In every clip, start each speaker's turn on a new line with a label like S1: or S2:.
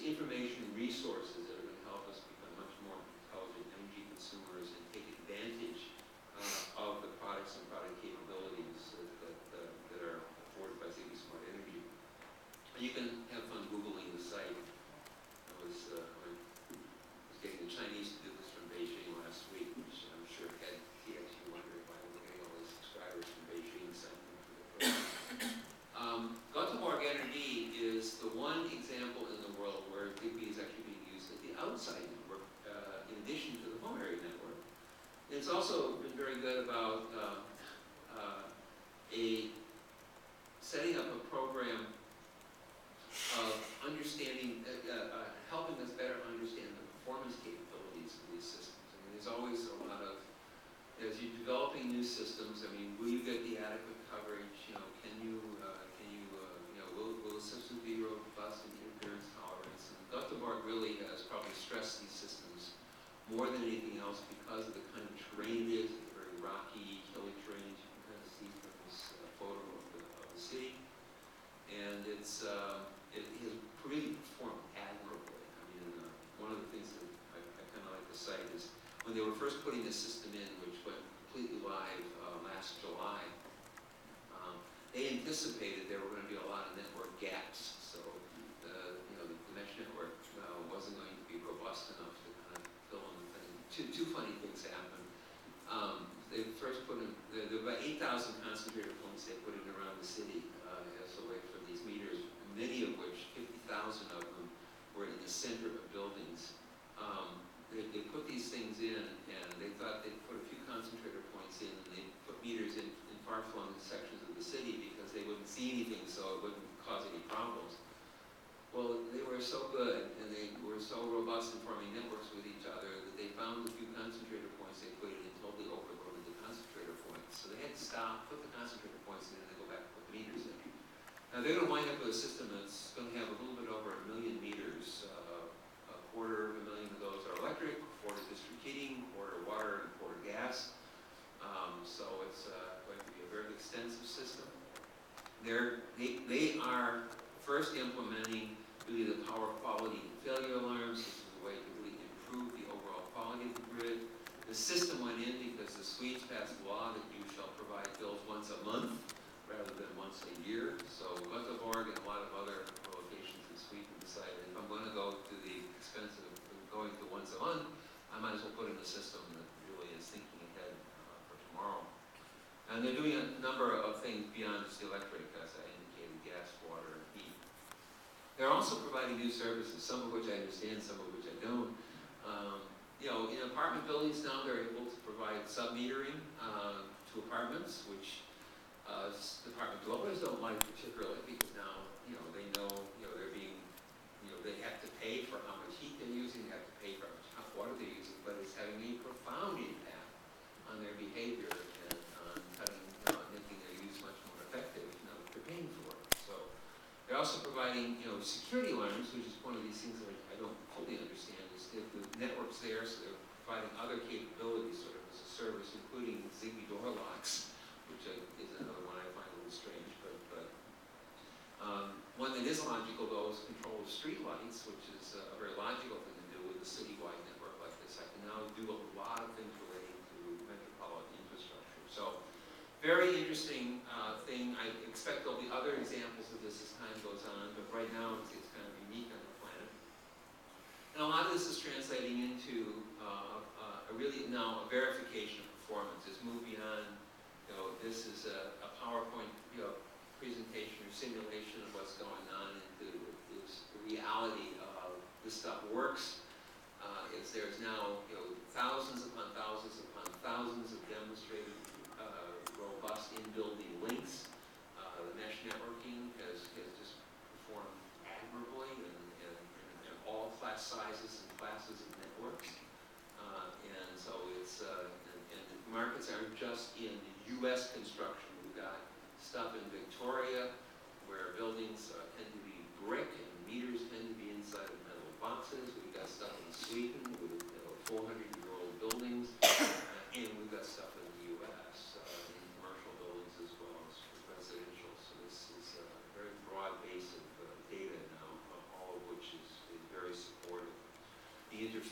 S1: information resources that are going to help us become much more intelligent energy consumers and take advantage of the products and product capabilities that are afforded by ZigBee Smart Energy. And you can have fun Googling the site. I was getting the Chinese to do this from Beijing last week, which I'm sure had TX wondering why we're getting all these subscribers from Beijing. Göteborg Energy is the one example in the world where ZigBee is actually being used at the outside network, in addition to the home area network. And it's also been very good about setting up a program of understanding, helping us better understand the performance capabilities of these systems. I mean, there's always a lot of, as you're developing new systems, I mean, will you get the adequate coverage? You know, will the system be robust and interference tolerance? And Göteborg really has probably stressed these systems more than anything else because of the kind of terrain it is. It's very rocky, hilly terrain, as you can kind of see from this photo of the city. And it has really performed admirably. I mean, one of the things that I kind of like to cite is when they were first putting this system in, which went completely live last July, they anticipated there were going to be a lot of network gaps. So the mesh network wasn't going to be robust enough to kind of fill in the thing. Two funny things happened. They first put in, there were about 8,000 concentrator points they put in around the city as a way for these meters, many of which, 50,000 of them, were in the center of buildings. They put these things in, and they thought they'd put a few concentrator points in, and they put meters in far-flung sections of the city because they wouldn't see anything, so it wouldn't cause any problems. Well, they were so good, and they were so robust in forming networks with each other that they found a few concentrator points they put in and totally overloaded the concentrator points. So they had to stop, put the concentrator points in, and then go back and put the meters in. Now they're going to wind up with a system that's going to have a little bit over 1 million meters. A quarter of a million of those are electric, a quarter district heating, a quarter water, and a quarter gas. So it's going to be a very extensive system. They are first implementing really the power quality and failure alarms. This is a way to really improve the overall quality of the grid. The system went in because the Swedes passed a law that you shall provide bills once a month rather than once a year. So Göteborg and a lot of other locations in Sweden decided if I'm going to go to the expense of going to once a month, I might as well put in a system that really is thinking ahead for tomorrow. And they're doing a number of things beyond just the electric, as I indicated, gas, water, and heat. They're also providing new services, some of which I understand, some of which I don't. In apartment buildings now, they're able to provide sub-metering to apartments, which apartment developers don't like particularly because now, they know, they're being, they have to pay for how much heat they're using, they have to pay for how much hot water they're using, but it's having a profound impact on their behavior and on making their use much more effective now that they're paying for it. So they're also providing, security alarms, which is one of these things that I don't fully understand. Is the network's there, so they're providing other capabilities sort of as a service, including ZigBee door locks, which is another one I find a little strange. But one that is logical, though, is control of street lights, which is a very logical thing to do with a citywide network like this. I can now do a lot of things relating to metropolitan infrastructure. So, very interesting thing. I expect there'll be other examples of this as time goes on, but right now it's kind of unique on the planet. And a lot of this is translating into really now a verification of performance. It's moved beyond, this is a PowerPoint presentation or simulation of what's going on into this reality of this stuff works. There's now thousands upon thousands upon thousands of demonstrated robust in-building links. The mesh networking has just performed admirably in all class sizes and classes of networks. And so it's, and the markets aren't just in U.S. construction. We've got stuff in Victoria where buildings tend to be brick and meters tend to be inside of metal boxes. We've got stuff in Sweden with 400-year-old buildings, and we've got stuff in the U.S. In commercial buildings as well as residential. So this is a very broad base of data now, all of which is very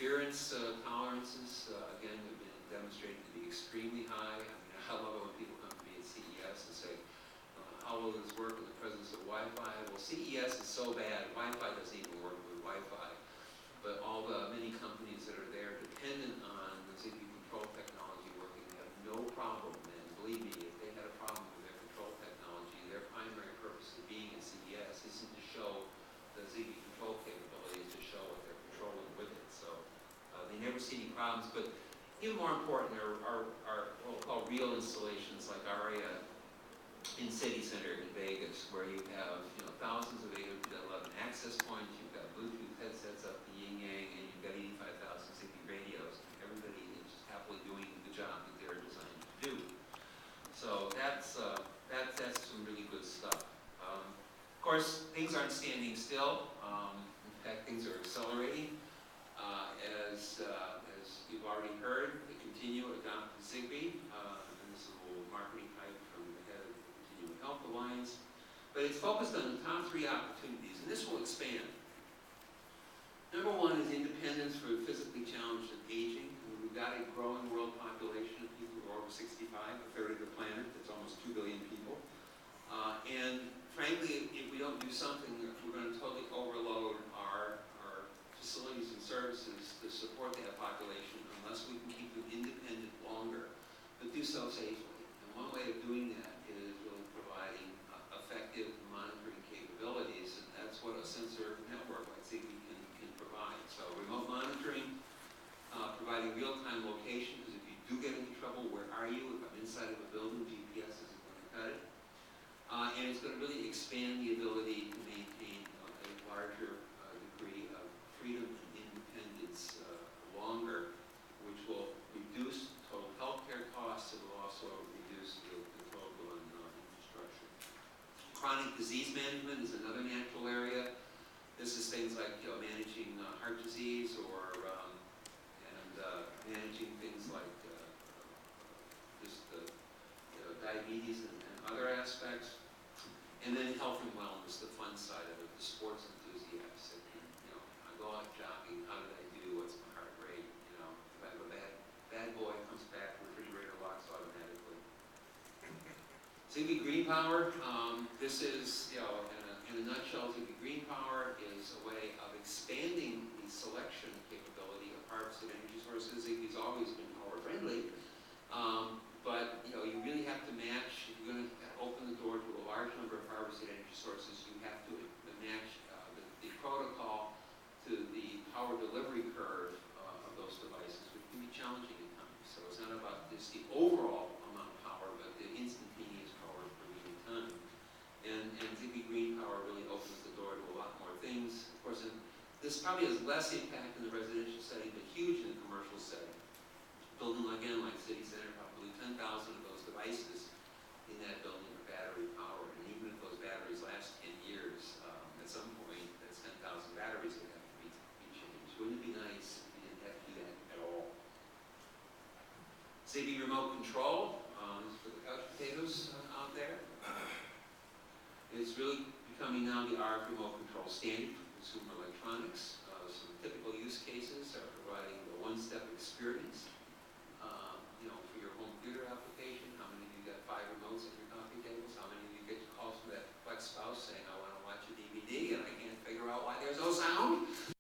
S1: interference tolerances, again, have been demonstrated to be extremely high. I mean, I love it when people come to me at CES and say, how will this work in the presence of Wi-Fi? Well, CES is so bad, Wi-Fi doesn't even work with Wi-Fi. But all the many companies that are there dependent on the ZigBee control technology working have no problem. And believe me, if they had a problem with their control technology, their primary purpose of being at CES isn't to show the ZigBee control capabilities, to show what they're controlling with it. So they never see any problems. But even more important are what we'll call real installations like ARIA in City Center in Vegas, where you have thousands of 802.11 access points, you've got Bluetooth headsets up the yin-yang, and you've got 85,000 ZigBee radios. Everybody is just happily doing the job that they're designed to do. So that's some really good stuff. Of course, things aren't standing still. In fact, things are accelerating. As you've already heard, they continue to adopt ZigBee, and this is a little marketing hype from the head of the Continuing Health Alliance. But it's focused on the top 3 opportunities, and this will expand. Number 1 is independence for physically challenged and aging. We've got a growing world population of people who are over 65, a third of the planet. That's almost 2 billion people. And frankly, if we don't do something, we're going to totally overload our facilities and services to support that population unless we can keep them independent longer, but do so safely. And one way of doing that is really providing effective monitoring capabilities, and that's what a sensor network like ZigBee can provide. So remote monitoring, providing real-time location, because if you do get into trouble, where are you? If I'm inside of a building, GPS isn't going to cut it. And it's going to really expand the ability to maintain a larger degree of freedom and independence longer, which will reduce total healthcare costs. It will also reduce the total infrastructure. Chronic disease management is another natural area. This is things like managing heart disease or managing things like just diabetes and other aspects. And then health and wellness, the fun side of it, the sports enthusiasts. That can, I go out jogging, how did I do? What's my heart rate? If I have a bad boy comes back, refrigerator locks automatically. ZigBee Green Power, this is, in a nutshell, ZigBee Green Power is a way of expanding the selection capability of harvested energy sources. ZigBee's always been power friendly, but you really have to match. If you're going to open the door to a large number of harvested energy sources, you have to match the protocol to the power delivery curve of those devices, which can be challenging at times. So it's not about just the overall amount of power, but the instantaneous power per given time. And ZigBee Green Power really opens the door to a lot more things. Of course, this probably has less impact in the residential setting, but huge in the commercial setting. Building again like City Center, probably 10,000 of those devices in that building are battery powered, and even if those batteries last 10 years, at some point, that's 10,000 batteries that have to be changed. Wouldn't it be nice if you didn't have to do that at all? ZigBee Remote Control, this is for the couch potatoes out there. It's really becoming now the RF remote control standard for consumer electronics. Some typical use cases are providing the one-step experience